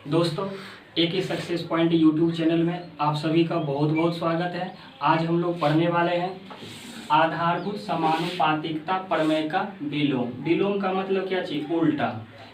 दोस्तों, एक ही success point YouTube channel में आप सभी का बहुत बहुत स्वागत है। आज हम लोग पढ़ने वाले हैं आधारभूत समानुपातिकता प्रमेय का विलोम। विलोम का मतलब क्या चीज? उल्टा।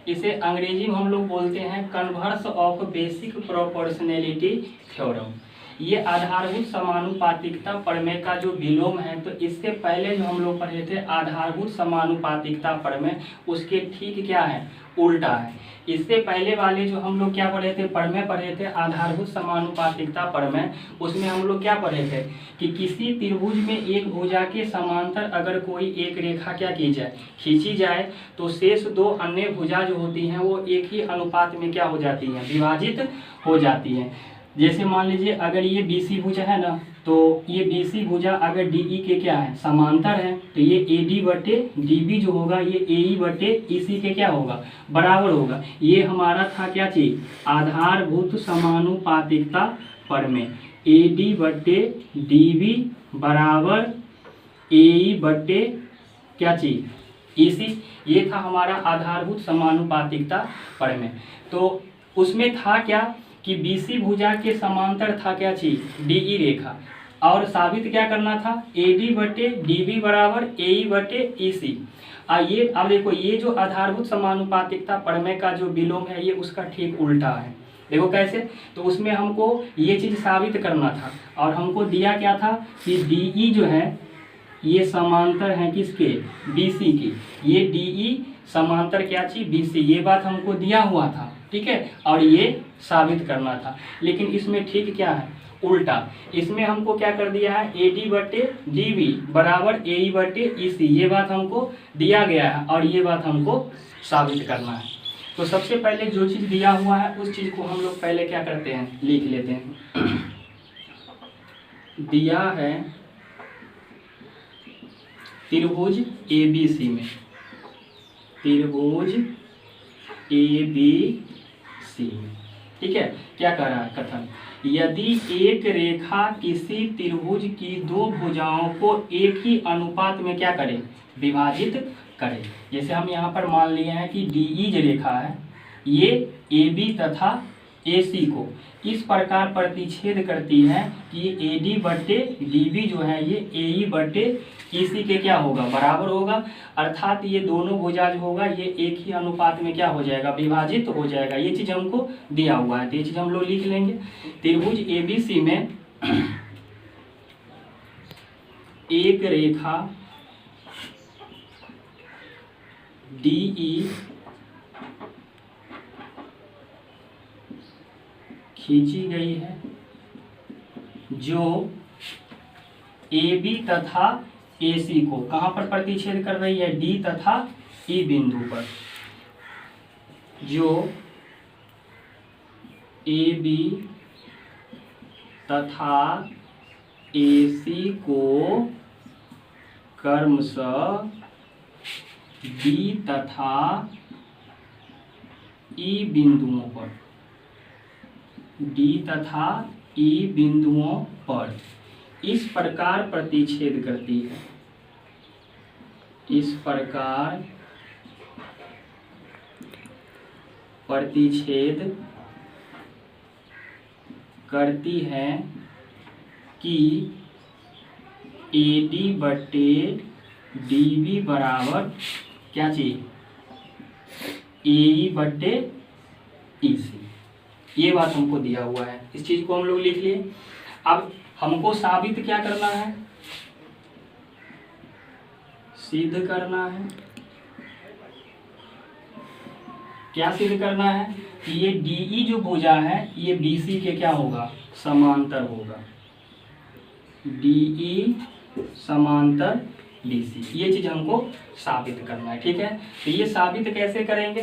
इसे अंग्रेजी में हम लोग बोलते हैं converse of basic proportionality theorem. ये आधारभूत समानुपातिकता प्रमेय का जो विलोम है, तो इससे पहले जो हम लोग पढ़े थे आधारभूत समानुपातिकता प्रमेय, उसके ठीक क्या है? उल्टा है। इससे पहले वाले जो हम लोग क्या पढ़े थे? प्रमेय पढ़े थे आधारभूत समानुपातिकता प्रमेय। उसमें हम लोग क्या पढ़े थे कि किसी त्रिभुज में एक भुजा के समांतर अगर कोई एक रेखा क्या की जाए, खींची जाए, तो शेष दो अन्य भुजा जो होती हैं वो एक ही अनुपात में क्या हो जाती हैं? विभाजित हो जाती हैं। जैसे मान लीजिए अगर ये BC भुजा है ना, तो ये BC भुजा अगर DE के क्या है? समांतर है, तो ये AD बटे DB जो होगा ये AE बटे EC के क्या होगा? बराबर होगा। ये हमारा था क्या चीज? आधारभूत समानुपातिकता प्रमेय। AD बटे DB बराबर AE बटे क्या चीज? EC। ये था हमारा आधारभूत समानुपातिकता प्रमेय। तो उसमें था क्या कि BC भुजा के समांतर था क्या चीज? DE रेखा। और साबित क्या करना था? AD बटे DB बराबर AE बटे EC। ये अब देखो, ये जो आधारभूत समानुपातिकता प्रमेय का जो विलोम है ये उसका ठीक उल्टा है। देखो कैसे? तो उसमें हमको ये चीज साबित करना था और हमको दिया क्या था कि DE जो है ये समांतर है किसके? BC की। ये DE समांतर क्या चीज? BC। ये बात हमको दिया हुआ था, ठीक है, और ये साबित करना था। लेकिन इसमें ठीक क्या है? उल्टा। इसमें हमको क्या कर दिया है? AD बटे DB बराबर AE बटे EC। ये बात हमको दिया गया है और ये बात हमको साबित करना है। तो सबसे पहले जो चीज दिया हुआ है उस चीज को हम लोग पहले क्या करते हैं? लिख लेते हैं। दिया है त्रिभुज ABC में, त्रिभुज ABC में, ठीक है। क्या कह रहा है कथन? यदि एक रेखा किसी त्रिभुज की दो भुजाओं को एक ही अनुपात में क्या करे? विभाजित करे। जैसे हम यहाँ पर मान लिए हैं कि DE जो रेखा है ये AB तथा AC को इस प्रकार प्रतिच्छेद करती है कि AD बटे DB जो है ये AE बटे EC के क्या होगा? बराबर होगा। अर्थात ये दोनों भुजा जो होगा ये एक ही अनुपात में क्या हो जाएगा? विभाजित हो जाएगा। ये चीज हमको दिया हुआ है, तो ये चीज हम लोग लिख लेंगे। त्रिभुज ABC में एक रेखा DE खींची गई है जो AB तथा AC को कहां पर प्रतिच्छेद कर रही है? D तथा E बिंदु पर। जो AB तथा AC को क्रमशः D तथा E बिंदुओं पर, D तथा E बिंदुओं पर इस प्रकार प्रतिच्छेद करती है, इस प्रकार प्रतिच्छेद करती है कि AD बटे DB बराबर क्या चीज? AE बटे EC। ये बात हमको दिया हुआ है, इस चीज को हम लोग लिख लिए। अब हमको साबित क्या करना है? सिद्ध करना है। क्या सिद्ध करना है? कि ये DE जो भुजा है ये BC के क्या होगा? समांतर होगा। DE समांतर BC, ये चीज हमको साबित करना है, ठीक है। तो ये साबित कैसे करेंगे?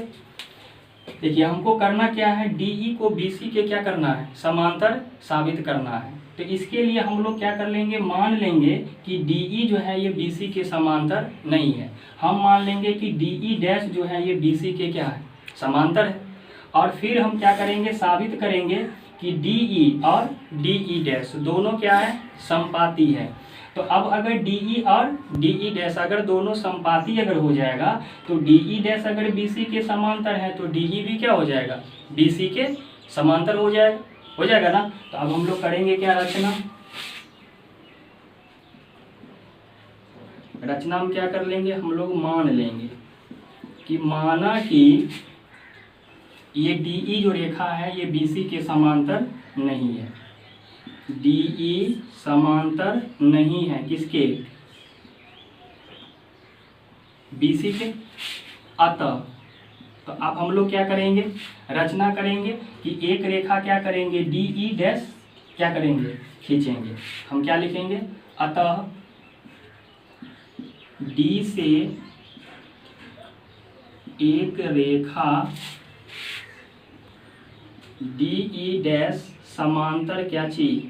देखिए हमको करना क्या है? DE को BC के क्या करना है? समांतर साबित करना है। तो इसके लिए हम लोग क्या कर लेंगे? मान लेंगे कि DE जो है ये BC के समांतर नहीं है। हम मान लेंगे कि DE डैश जो है ये BC के क्या है? समांतर है। और फिर हम क्या करेंगे? साबित करेंगे कि DE और DE डैश दोनों क्या है? संपाती है। तो अब अगर DE और DE डैश अगर दोनों संपाती अगर हो जाएगा तो DE डैश अगर BC के समांतर है तो DE भी क्या हो जाएगा? BC के समांतर हो जाएगा ना। तो अब हम लोग करेंगे क्या, रचना हम क्या कर लेंगे, हम लोग मान लेंगे कि माना कि ये DE जो रेखा है ये BC के समांतर नहीं है, DE समांतर नहीं है किसके, BC के। अतः तो अब हम लोग क्या करेंगे, रचना करेंगे कि एक रेखा क्या करेंगे, DE डैश क्या करेंगे, खींचेंगे। हम क्या लिखेंगे, अतः D से एक रेखा DE डैश समांतर क्या चीज,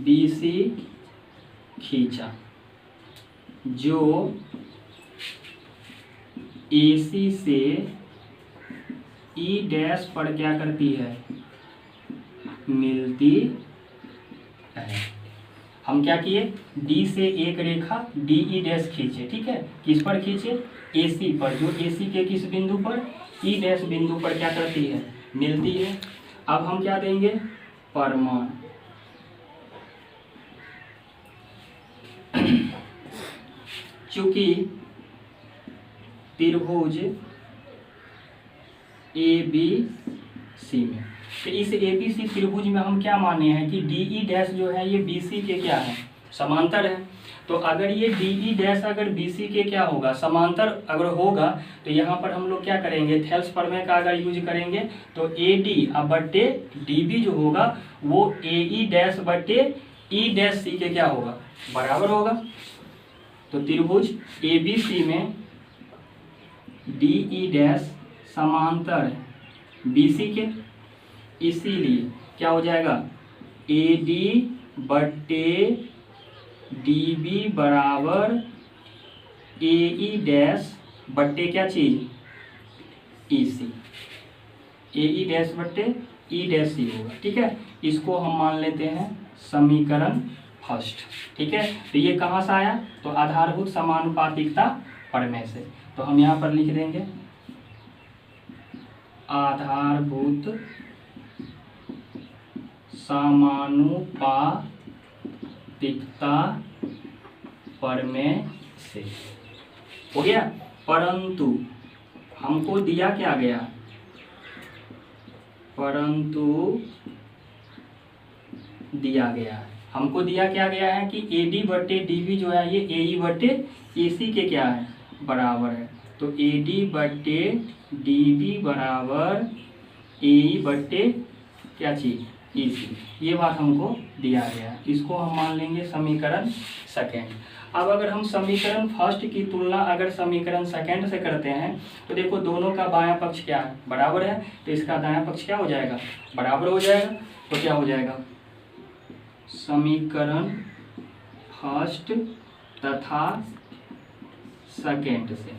BC खींचा, जो AC से E डैश पर क्या करती है, मिलती है। हम क्या किए, D से एक रेखा DE डैश खींचे, ठीक है, किस पर खींचे, AC पर, जो AC के किस बिंदु पर, E डैश बिंदु पर क्या करती है, मिलती है। अब हम क्या देंगे, परिमाण। चूंकि त्रिभुज ABC में, तो इस ABC त्रिभुज में हम क्या माने हैं कि DE डैश जो है ये BC के क्या है, समांतर है। तो अगर ये DE डैश अगर BC के क्या होगा, समांतर अगर होगा, तो यहाँ पर हम लोग क्या करेंगे, थेल्स प्रमेय का अगर यूज करेंगे तो AD बट्टे DB जो होगा वो AE डैश बट्टे E डैश C के क्या होगा, बराबर होगा। तो त्रिभुज ABC में DE डैश समांतर है BC के, इसीलिए क्या हो जाएगा, AD बट्टे DB बराबर AE डैश बट्टे क्या चीज, EC, AE डैश बट्टे E डैश C होगा, ठीक है। इसको हम मान लेते हैं समीकरण फर्स्ट, ठीक है। तो ये कहाँ से आया, तो आधारभूत समानुपातिकता प्रमेय से। तो हम यहाँ पर लिख देंगे आधारभूत समानुपातिकता प्रमेय से हो गया। परंतु हमको दिया क्या गया, हमको दिया क्या गया है कि AD बट्टे DB जो है ये AE बट्टे AC के क्या है, बराबर है। तो AD बट्टे DB बराबर AE बट्टे क्या चीज, EC, ये बात हमको दिया गया। इसको हम मान लेंगे समीकरण सेकेंड। अब अगर हम समीकरण फर्स्ट की तुलना अगर समीकरण सेकेंड से करते हैं तो देखो दोनों का बायां पक्ष क्या है, बराबर है, तो इसका दायां पक्ष क्या हो जाएगा, बराबर हो जाएगा। तो क्या हो जाएगा, समीकरण फर्स्ट तथा सेकेंड से,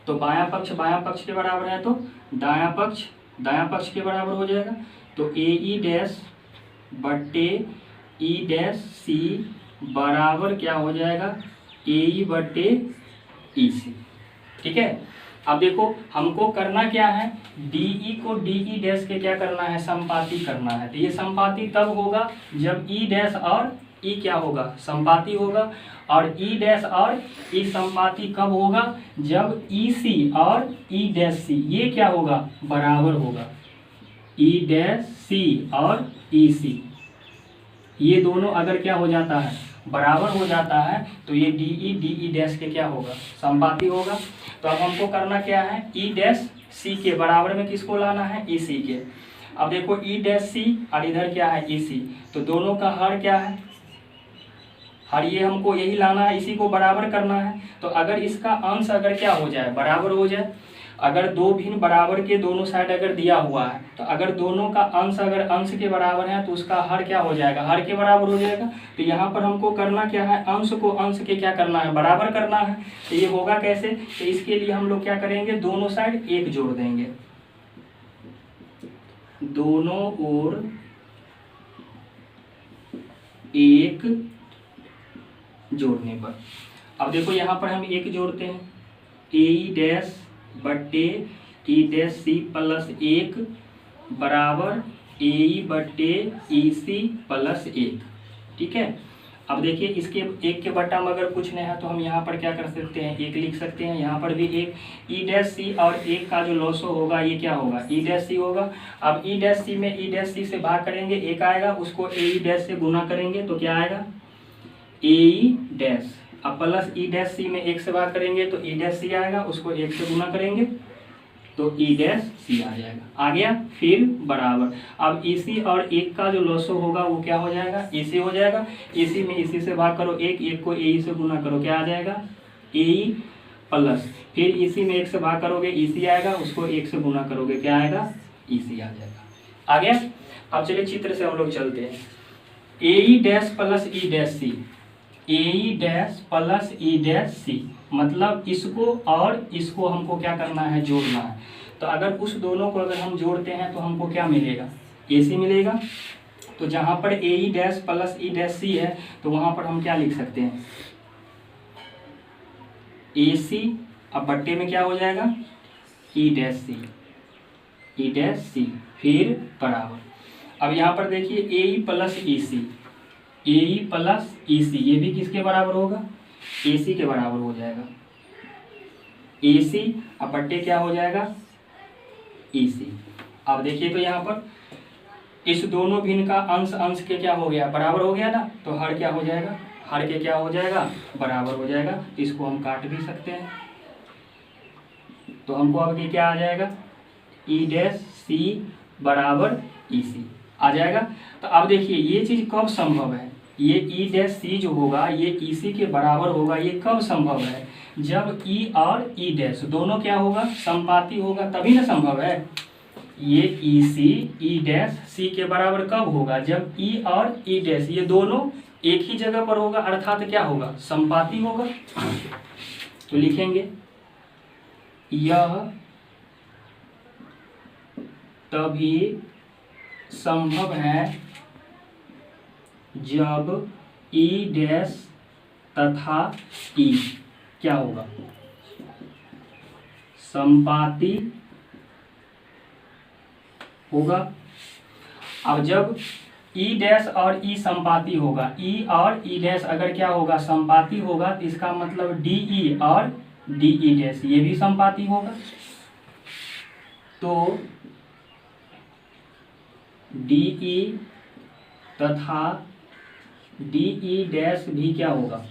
तो बायां पक्ष के बराबर है तो दायां पक्ष के बराबर हो जाएगा। तो AE डैश बट्टे E डैश C बराबर क्या हो जाएगा, AE बट्टे EC, ठीक है। अब देखो हमको करना क्या है, DE को DE डैश के क्या करना है, संपाती करना है। तो ये संपाती तब होगा जब E डैश और E क्या होगा, संपाती होगा, और E डैश और E संपाती कब होगा, जब EC और E डैश C ये क्या होगा, बराबर होगा। E डैश C और EC ये दोनों अगर क्या हो जाता है, बराबर हो जाता है, तो ये DE डैश के क्या होगा, संपाती होगा। तो अब हमको करना क्या है, E डैश C के बराबर में किसको लाना है, EC के। अब देखो E डैश C और इधर क्या है EC, तो दोनों का हर क्या है, हर ये हमको यही लाना है, इसी को बराबर करना है। तो अगर इसका अंश अगर क्या हो जाए, बराबर हो जाए, अगर दो भिन्न बराबर के दोनों साइड अगर दिया हुआ है, तो अगर दोनों का अंश अगर अंश के बराबर है तो उसका हर क्या हो जाएगा, हर के बराबर हो जाएगा। तो यहाँ पर हमको करना क्या है, अंश को अंश के क्या करना है, बराबर करना है। तो ये होगा कैसे, तो इसके लिए हम लोग क्या करेंगे, दोनों साइड एक जोड़ देंगे, दोनों ओर एक जोड़ने पर। अब देखो यहाँ पर हम एक जोड़ते हैं, AE डैश बट्टे E डैश C प्लस 1 बराबर AE बटे EC प्लस 1। ठीक है, अब देखिए इसके एक के बट्टा में अगर कुछ नहीं है तो हम यहाँ पर क्या कर सकते हैं, एक लिख सकते हैं। यहाँ पर भी एक ई डैश सी और एक का जो लॉसो होगा ये क्या होगा, ई डैश सी होगा। अब ई डैश सी में ई डैश सी से भाग करेंगे, एक आएगा, उसको ए ई डैश से गुना करेंगे तो क्या आएगा, ए ई डैश। अब प्लस ई डैश सी में एक से भाग करेंगे तो ई डैश सी आएगा, उसको एक से गुना करेंगे तो ई डैश सी आ जाएगा। आ गया, फिर बराबर। अब इसी और एक का जो लॉसो होगा वो क्या हो जाएगा, इसी हो जाएगा। इसी में इसी से भाग करो, एक को ए से गुना करो, क्या आ जाएगा, ए प्लस, फिर इसी में एक से भाग करोगे इसी आएगा, उसको एक से गुना करोगे क्या आएगा, इसी आ जाएगा। आ गया। अब चलिए चित्र से हम लोग चलते हैं। ए डैश प्लस ई डैश सी, ए डैश प्लस ई डैश सी, मतलब इसको और इसको हमको क्या करना है, जोड़ना है। तो अगर उस दोनों को अगर हम जोड़ते हैं तो हमको क्या मिलेगा, AC मिलेगा। तो जहाँ पर ए डैश प्लस ई डैश सी है तो वहाँ पर हम क्या लिख सकते हैं, AC। अब बट्टे में क्या हो जाएगा, ई डैश सी, ई डैश सी, फिर बराबर। अब यहाँ पर देखिए ए प्लस ई सी, ए प्लस ई सी, ये भी किसके बराबर होगा, AC के बराबर हो जाएगा, AC। अब बट्टे क्या हो जाएगा, EC। अब देखिए तो यहाँ पर इस दोनों भिन्न का अंश अंश के क्या हो गया, बराबर हो गया ना, तो हर क्या हो जाएगा, हर के क्या हो जाएगा, बराबर हो जाएगा। इसको हम काट भी सकते हैं, तो हमको अब ये क्या आ जाएगा, ई डैश सी बराबर EC आ जाएगा। तो अब देखिए ये चीज़ कब संभव है, ये ई डैश सी जो होगा ये EC के बराबर होगा, ये कब संभव है, जब E और ई डैश दोनों क्या होगा, संपाती होगा, तभी ना संभव है। ये EC ई डैश सी के बराबर कब होगा, जब E और ई डैश ये दोनों एक ही जगह पर होगा, अर्थात क्या होगा, संपाती होगा। तो लिखेंगे यह तभी संभव है जब ई डैश तथा ई क्या होगा, संपाती होगा। अब जब ई डैश और ई संपाती होगा, ई और ई डैश अगर क्या होगा, संपाती होगा, तो इसका मतलब DE और DE डैश ये भी संपाती होगा। तो DE तथा DE डैश भी क्या होगा,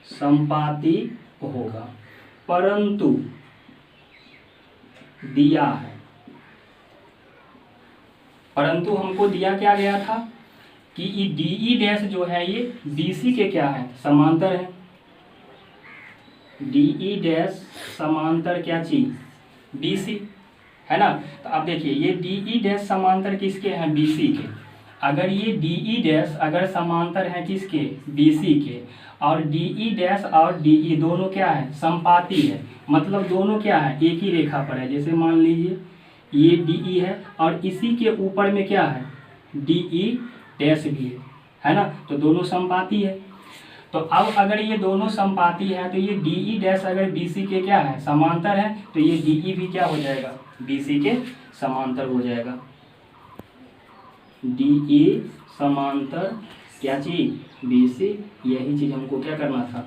संपाती होगा, परंतु दिया है, परंतु हमको दिया क्या गया था कि DE डैश जो है ये BC के क्या है, समांतर है। DE डैश समांतर क्या चीज, BC है ना। तो अब देखिए ये DE डैश समांतर किसके हैं, BC के। अगर ये DE डैश अगर समांतर है किसके, BC के, और DE डैश और DE दोनों क्या है, संपाती है, मतलब दोनों क्या है, एक ही रेखा पर है। जैसे मान लीजिए ये DE है और इसी के ऊपर में क्या है, DE डैश भी है ना, तो दोनों संपाती है। तो अब अगर ये दोनों संपाती है तो ये DE डैश अगर BC के क्या है, समांतर है, तो ये DE भी क्या हो जाएगा, BC के समांतर हो जाएगा। DE समांतर क्या चीज, BC, यही चीज हमको क्या करना था,